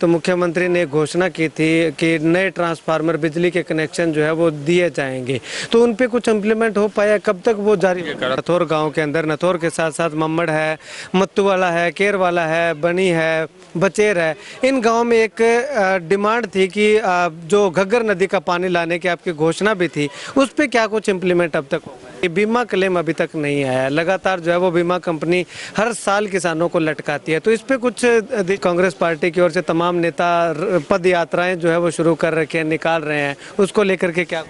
तो मुख्यमंत्री ने घोषणा की थी कि नए ट्रांसफार्मर बिजली के कनेक्शन जो है वो दिए जाएंगे, तो उन पे कुछ इम्प्लीमेंट हो पाया? कब तक वो जारी होगा? नथौर गांव के अंदर, नथौर के साथ साथ मम्मड़ है, मत्तूवाला है, केरवाला है, बनी है, बचेर है, इन गांव में एक डिमांड थी कि जो घग्गर नदी का पानी लाने की आपकी घोषणा भी थी, उस पर क्या कुछ इम्प्लीमेंट अब तक हो? बीमा क्लेम अभी तक नहीं आया। लगातार जो है वो बीमा कंपनी हर साल किसानों को लटकाती है, तो इस पे कुछ कांग्रेस पार्टी की ओर से तमाम नेता पद यात्राएं जो है वो शुरू कर रखे हैं, निकाल रहे हैं, उसको लेकर के क्या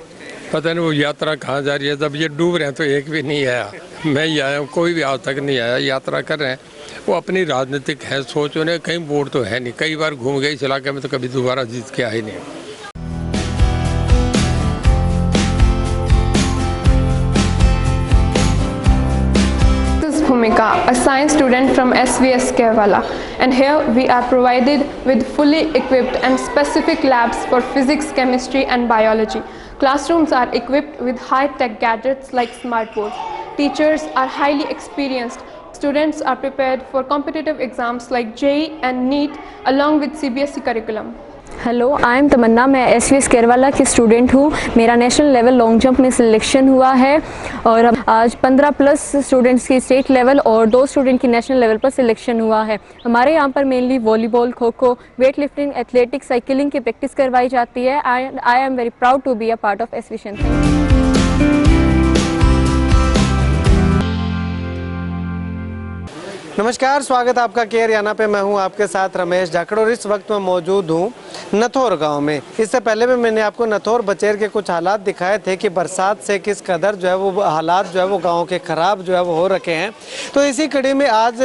पता नहीं वो यात्रा कहाँ जा रही है। जब ये डूब रहे हैं तो एक भी नहीं आया, मैं ही आया हूँ, कोई भी आज तक नहीं आया। यात्रा कर रहे हैं, वो अपनी राजनीतिक है सोच, उन्हें कहीं वोट तो है नहीं। कई बार घूम गए इस इलाके में तो कभी दोबारा जीत के आए नहीं। Bhumika, a science student from SVS Kerala, and here we are provided with fully equipped and specific labs for physics, chemistry and biology. Classrooms are equipped with high-tech gadgets like smartboards. Teachers are highly experienced. Students are prepared for competitive exams like JEE and NEET along with CBSE curriculum. Hello, I am Tamanna. मैं SVS Kerwala की student हूँ। मेरा national level long jump में selection हुआ है और आज 15+ students की स्टेट लेवल और 2 स्टूडेंट की नेशनल लेवल पर सिलेक्शन हुआ है। हमारे यहाँ पर mainly volleyball, kho kho, weight lifting, athletics, cycling की प्रैक्टिस करवाई जाती है। I am very proud to be a part of SVS। नमस्कार, स्वागत आपका केयर याना पे। मैं हूं आपके साथ रमेश जाखड़ और इस वक्त मैं मौजूद हूं नथौर गांव में। इससे पहले भी मैंने आपको नथौर बचेर के कुछ हालात दिखाए थे कि बरसात से किस कदर जो है वो हालात जो है वो गांव के ख़राब जो है वो हो रखे हैं। तो इसी कड़ी में आज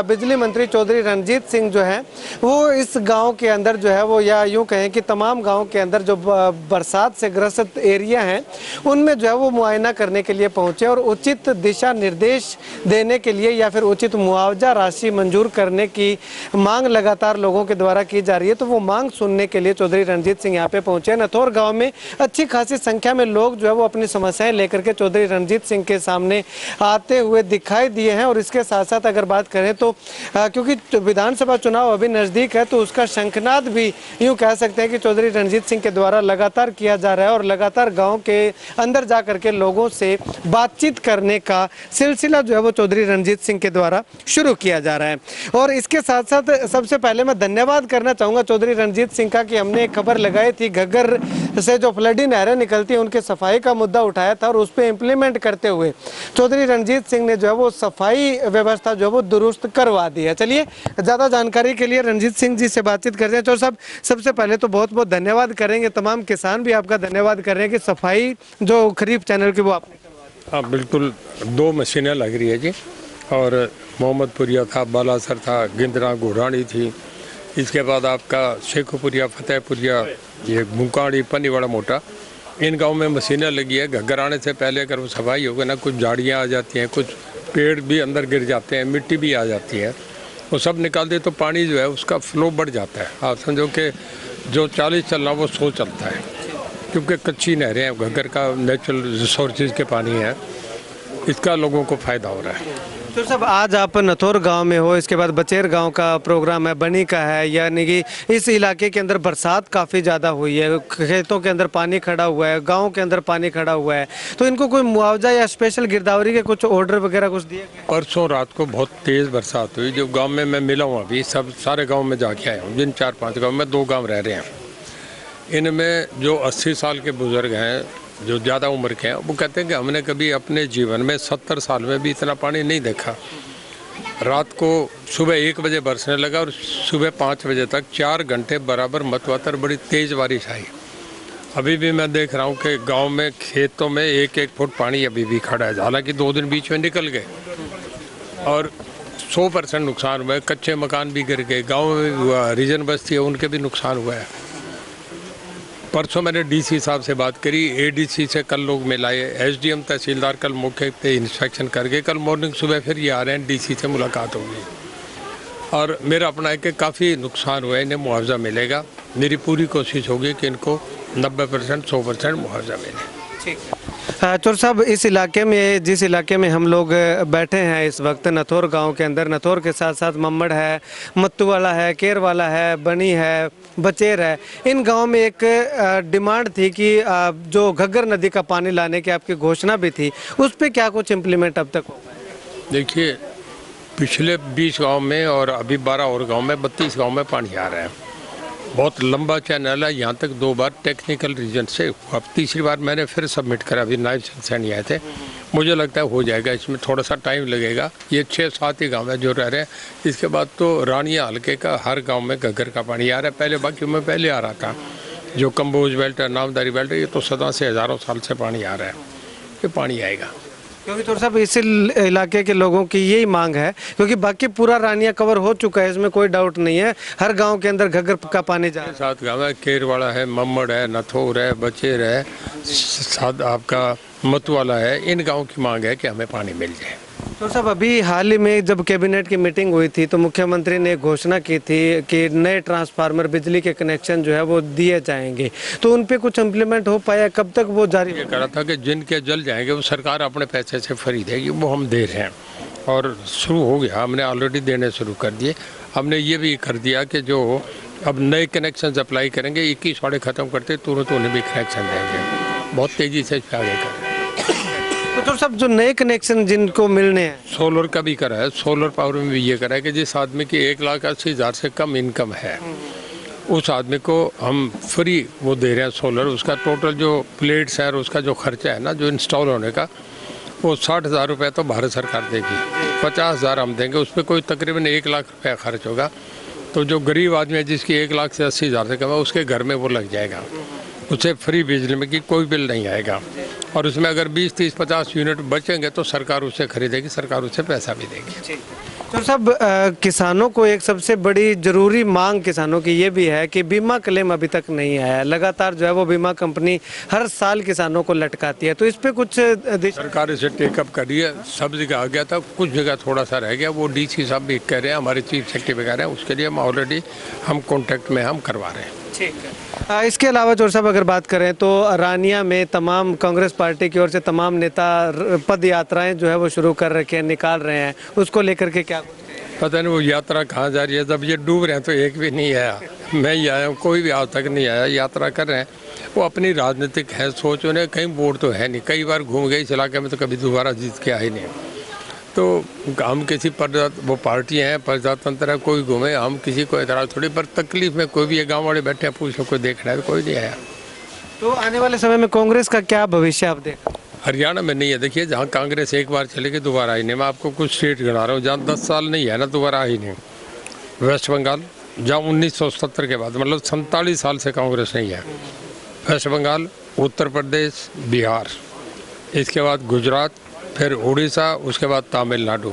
बिजली मंत्री चौधरी रणजीत सिंह जो हैं वो इस गाँव के अंदर जो है वो, या यूँ कहें कि तमाम गाँव के अंदर जो बरसात से ग्रसित एरिया हैं उनमें जो है वो मुआयना करने के लिए पहुँचे और उचित दिशा निर्देश देने के लिए या फिर उचित मुआवजा राशि मंजूर करने की मांग लगातार लोगों के द्वारा की जा रही है। तो वो मांग सुनने के लिए चौधरी रणजीत सिंह यहाँ पे पहुंचे। नथौर गांव में अच्छी खासी संख्या में लोग जो है वो अपनी समस्याएं लेकर के चौधरी रणजीत सिंह के सामने आते हुए दिखाई दिए हैं। और इसके साथ साथ अगर बात करें तो क्योंकि विधानसभा चुनाव अभी नज़दीक है, तो उसका शंखनाद भी यूँ कह सकते हैं कि चौधरी रणजीत सिंह के द्वारा लगातार किया जा रहा है और लगातार गाँव के अंदर जा करके लोगों से बातचीत करने का सिलसिला जो है वो चौधरी रणजीत सिंह के द्वारा शुरू किया जा रहा है। और इसके साथ साथ सबसे पहले मैं धन्यवाद करना चाहूँगा चौधरी रणजीत सिंह का कि हमने एक खबर लगाई थी, घग्गर से जो फ्लडी नहरें निकलती हैं उनके सफाई का मुद्दा उठाया था और उस पर इम्प्लीमेंट करते हुए चौधरी रणजीत सिंह ने जो है वो सफाई व्यवस्था जो है वो दुरुस्त करवा दी है। चलिए, ज़्यादा जानकारी के लिए रणजीत सिंह जी से बातचीत करते हैं। तो सबसे पहले तो बहुत बहुत धन्यवाद करेंगे, तमाम किसान भी आपका धन्यवाद कर रहे हैं कि सफाई जो खरीफ चैनल की वो आपने करवा दी। हाँ बिल्कुल, 2 मशीनें लग रही है जी, और मोहम्मदपुरिया था, बालासर था, गिंदरा घोड़ानी थी, इसके बाद आपका शेखुपुरिया, फतेहपुरिया, ये मुकाड़ी, पन्नीवाड़ा मोटा, इन गांव में मशीनें लगी है। घग्गर आने से पहले अगर वो सफाई होगी ना, कुछ झाड़ियाँ आ जाती हैं, कुछ पेड़ भी अंदर गिर जाते हैं, मिट्टी भी आ जाती है, वो सब निकाल दे तो पानी जो है उसका फ्लो बढ़ जाता है। आप समझो कि जो 40 चलना वो 100 चलता है, क्योंकि कच्ची नहरें हैं, घग्गर का नेचुरल रिसोर्सेज के पानी है, इसका लोगों को फ़ायदा हो रहा है। तो सब आज आप नथौर गांव में हो, इसके बाद बचेर गांव का प्रोग्राम है, बनी का है, यानी कि इस इलाके के अंदर बरसात काफ़ी ज़्यादा हुई है, खेतों के अंदर पानी खड़ा हुआ है, गांव के अंदर पानी खड़ा हुआ है, तो इनको कोई मुआवजा या स्पेशल गिरदावरी के कुछ ऑर्डर वगैरह कुछ दिए गए? परसों रात को बहुत तेज़ बरसात हुई। जो गाँव में मैं मिला हूँ अभी, सारे गाँव में जाके आया हूँ, जिन 4-5 गाँव में 2 गाँव रह रहे हैं, इनमें जो 80 साल के बुज़ुर्ग हैं, जो ज़्यादा उम्र के हैं, वो कहते हैं कि हमने कभी अपने जीवन में 70 साल में भी इतना पानी नहीं देखा। रात को सुबह 1 बजे बरसने लगा और सुबह 5 बजे तक 4 घंटे बराबर मतवातर बड़ी तेज़ बारिश आई। अभी भी मैं देख रहा हूँ कि गांव में खेतों में 1-1 फुट पानी अभी भी खड़ा है। हालांकि 2 दिन बीच में निकल गए और 100% नुकसान हुआ है। कच्चे मकान भी गिर गए, गाँव में भी हुआ, रीजन बस्ती है उनके भी नुकसान हुआ है। परसों मैंने DC साहब से बात करी, ADC से कल लोग मिलाए, SDM तहसीलदार कल मौके पे इंस्पेक्शन करके कल मॉर्निंग सुबह फिर ये आ रहे हैं, DC से मुलाकात होगी। और मेरा अपना है कि काफ़ी नुकसान हुआ है, इन्हें मुआवजा मिलेगा। मेरी पूरी कोशिश होगी कि इनको 90%, 100% मुआवजा मिले। ठीक है। चोर साहब, इस इलाके में, जिस इलाके में हम लोग बैठे हैं इस वक्त, नथौर गांव के अंदर, नथौर के साथ साथ मम्मड़ है, मत्तू वाला है, केर वाला है, बनी है, बचेर है, इन गांव में एक डिमांड थी कि जो घग्गर नदी का पानी लाने की आपकी घोषणा भी थी, उस पर क्या कुछ इम्प्लीमेंट अब तक हो? देखिए, पिछले 20 गांव में और अभी 12 और गांव में 32 गांव में पानी आ रहा है। बहुत लंबा चैनल है, यहाँ तक 2 बार टेक्निकल रीजन से, अब तीसरी बार मैंने फिर सबमिट करा, अभी नायब सैनी आए थे। मुझे लगता है हो जाएगा, इसमें थोड़ा सा टाइम लगेगा। ये 6-7 ही गांव है जो रह रहे हैं। इसके बाद तो रानिया हल्के का हर गांव में घग्गर का पानी आ रहा है। पहले बाकी में पहले आ रहा था, जो कम्बोज बेल्ट है, नामदारी बेल्ट है, ये तो सदा से हज़ारों साल से पानी आ रहा है। ये पानी आएगा, क्योंकि थोड़ा सा इस इलाके के लोगों की यही मांग है, क्योंकि बाकी पूरा रानिया कवर हो चुका है, इसमें कोई डाउट नहीं है। हर गांव के अंदर घग्गर का पानी जा रहा है। 7 गाँव है, केरवाड़ा है, मम्मड़ है, नथौर है, बचेर है, साथ आपका मतवाला है। इन गाँव की मांग है कि हमें पानी मिल जाए। तो साहब, अभी हाल ही में जब कैबिनेट की मीटिंग हुई थी तो मुख्यमंत्री ने घोषणा की थी कि नए ट्रांसफार्मर, बिजली के कनेक्शन जो है वो दिए जाएंगे, तो उन पे कुछ इम्प्लीमेंट हो पाया? कब तक वो जारी? ये करा था कि जिनके जल जाएंगे वो सरकार अपने पैसे से खरीदेगी, वो हम दे रहे हैं और शुरू हो गया। हमने ऑलरेडी देने शुरू कर दिए। हमने ये भी कर दिया कि जो अब नए कनेक्शन अप्लाई करेंगे, 21 वाले ख़त्म करते तुरंत उन्हें भी कनेक्शन देंगे। बहुत तेज़ी से आगे करें। तो सब जो नए कनेक्शन जिनको मिलने हैं, सोलर का भी करा है। सोलर पावर में भी ये करा है कि जिस आदमी की 1,80,000 से कम इनकम है, उस आदमी को हम फ्री वो दे रहे हैं सोलर। उसका टोटल जो प्लेट्स है और उसका जो खर्चा है ना, जो इंस्टॉल होने का, वो 60,000 रुपये तो भारत सरकार देगी, 50,000 हम देंगे। उस पर कोई तकरीबन 1 लाख रुपया खर्च होगा। तो जो गरीब आदमी है जिसकी 1,00,000 से 80,000 से कम है, उसके घर में वो लग जाएगा। उसे फ्री बिजली में की कोई बिल नहीं आएगा। और उसमें अगर 20, 30, 50 यूनिट बचेंगे तो सरकार उसे खरीदेगी, सरकार उसे पैसा भी देगी। तो सब किसानों को एक सबसे बड़ी जरूरी मांग किसानों की ये भी है कि बीमा क्लेम अभी तक नहीं आया। लगातार जो है वो बीमा कंपनी हर साल किसानों को लटकाती है, तो इस पे कुछ सरकार इसे टेकअप कर रही है। सब जगह आ गया था, कुछ जगह थोड़ा सा रह गया। वो डीसी साहब भी कह रहे हैं, हमारे चीफ सेक्रेटरी भी कह रहे हैं, उसके लिए हम ऑलरेडी कॉन्टेक्ट में हम करवा रहे हैं। ठीक है। इसके अलावा चोर साहब अगर बात करें तो रानिया में तमाम कांग्रेस पार्टी की ओर से तमाम नेता पद यात्राएं जो है वो शुरू कर रखे हैं, निकाल रहे हैं, उसको लेकर के क्या पता नहीं वो यात्रा कहाँ जा रही है। जब ये डूब रहे हैं तो एक भी नहीं आया, मैं ही आया हूँ, कोई भी आज तक नहीं आया। यात्रा कर रहे हैं, वो अपनी राजनीतिक है सोच, उन्हें कहीं वोट तो है नहीं। कई बार घूम गए इस इलाके में तो कभी दोबारा जीत के आए नहीं। तो हम किसी वो पार्टी हैं, प्रजातंत्र है, कोई घूमे, हम किसी को एतराज थोड़ी। पर तकलीफ में कोई भी ये गांव वाले बैठे हैं, पूछ लो कोई देख रहा है, कोई नहीं आया। तो आने वाले समय में कांग्रेस का क्या भविष्य आप देख? हरियाणा में नहीं है। देखिए, जहाँ कांग्रेस एक बार चलेगी दोबारा ही नहीं। मैं आपको कुछ स्टेट गिना रहा हूँ जहाँ 10 साल नहीं है ना, दोबारा ही नहीं। वेस्ट बंगाल, जहाँ 1970 के बाद मतलब 47 साल से कांग्रेस नहीं है। वेस्ट बंगाल, उत्तर प्रदेश, बिहार, इसके बाद गुजरात, फिर उड़ीसा, उसके बाद तमिलनाडु।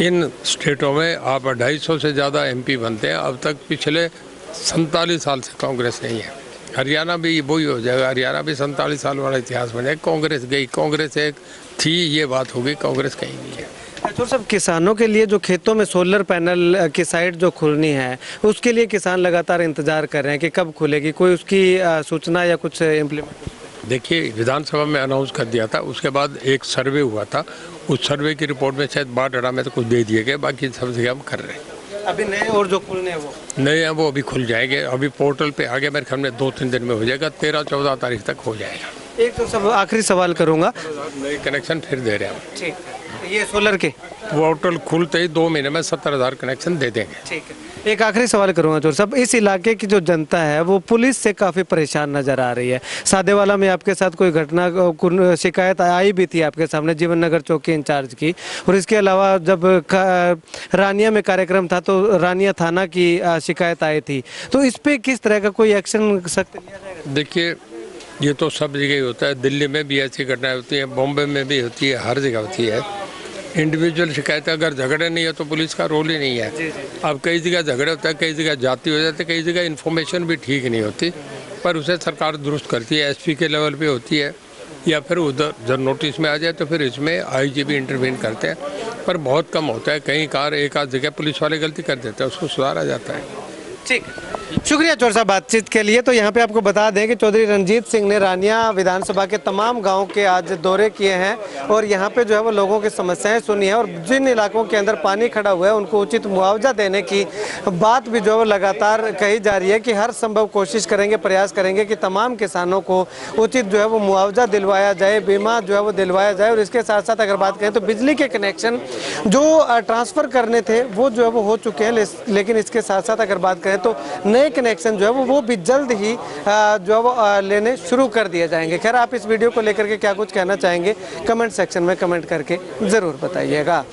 इन स्टेटों में आप 250 से ज़्यादा MP बनते हैं। अब तक पिछले 47 साल से कांग्रेस नहीं है। हरियाणा भी वही हो जाएगा, हरियाणा भी 47 साल वाला इतिहास बने। कांग्रेस गई, कांग्रेस एक थी, ये बात होगी, कांग्रेस कहीं नहीं है। तो सब किसानों के लिए जो खेतों में सोलर पैनल की साइट जो खुलनी है, उसके लिए किसान लगातार इंतजार कर रहे हैं कि कब खुलेगी, कोई उसकी सूचना या कुछ इम्प्लीमेंट? देखिए, विधानसभा में अनाउंस कर दिया था, उसके बाद एक सर्वे हुआ था। उस सर्वे की रिपोर्ट में शायद बाढ़ में तो कुछ दे दिए गए, बाकी सब जगह हम कर रहे हैं। अभी नए और जो खुलने हैं वो नए हैं, वो अभी खुल जाएंगे। अभी पोर्टल पे आगे मेरे ख्याल में 2-3 दिन में हो जाएगा, 13-14 तारीख तक हो जाएगा। एक तो सब आखिरी सवाल करूंगा, नए कनेक्शन फिर दे रहे हैं हम। ठीक है, ये सोलर के पोर्टल खुलते ही 2 महीने में 70,000 कनेक्शन दे देंगे। ठीक है। एक आखिरी सवाल करूंगा चोर साहब, इस इलाके की जो जनता है वो पुलिस से काफ़ी परेशान नज़र आ रही है। सादेवाला में आपके साथ कोई घटना, शिकायत आई भी थी आपके सामने जीवन नगर चौकी इंचार्ज की, और इसके अलावा जब रानिया में कार्यक्रम था तो रानिया थाना की शिकायत आई थी, तो इस पर किस तरह का कोई एक्शन सख्त लिया जाएगा? देखिए, ये तो सब जगह ही होता है। दिल्ली में भी ऐसी घटनाएं होती हैं, बॉम्बे में भी होती है, हर जगह होती है। इंडिविजुअल शिकायत, अगर झगड़े नहीं है तो पुलिस का रोल ही नहीं है। अब कई जगह झगड़े होता है, कई जगह जाति हो जाती है, कई जगह इन्फॉर्मेशन भी ठीक नहीं होती, पर उसे सरकार दुरुस्त करती है। SP के लेवल पे होती है, या फिर उधर जब नोटिस में आ जाए तो फिर इसमें IG भी इंटरवीन करते हैं, पर बहुत कम होता है। कहीं कार एक आध जगह पुलिस वाले गलती कर देते हैं, उसको सुधारा जाता है। ठीक। शुक्रिया चौधरी साहब बातचीत के लिए। तो यहाँ पे आपको बता दें कि चौधरी रंजीत सिंह ने रानिया विधानसभा के तमाम गाँव के आज दौरे किए हैं और यहाँ पे जो है वो लोगों की समस्याएं सुनी है और जिन इलाकों के अंदर पानी खड़ा हुआ है उनको उचित मुआवजा देने की बात भी जो है वो लगातार कही जा रही है कि हर संभव कोशिश करेंगे, प्रयास करेंगे कि तमाम किसानों को उचित जो है वो मुआवजा दिलवाया जाए, बीमा जो है वो दिलवाया जाए। और इसके साथ साथ अगर बात करें तो बिजली के कनेक्शन जो ट्रांसफ़र करने थे वो जो है वो हो चुके हैं, लेकिन इसके साथ साथ अगर बात करें तो नए कनेक्शन जो है वो भी जल्द ही जो है वो लेने शुरू कर दिए जाएंगे। खैर, आप इस वीडियो को लेकर के क्या कुछ कहना चाहेंगे कमेंट सेक्शन में कमेंट करके ज़रूर बताइएगा।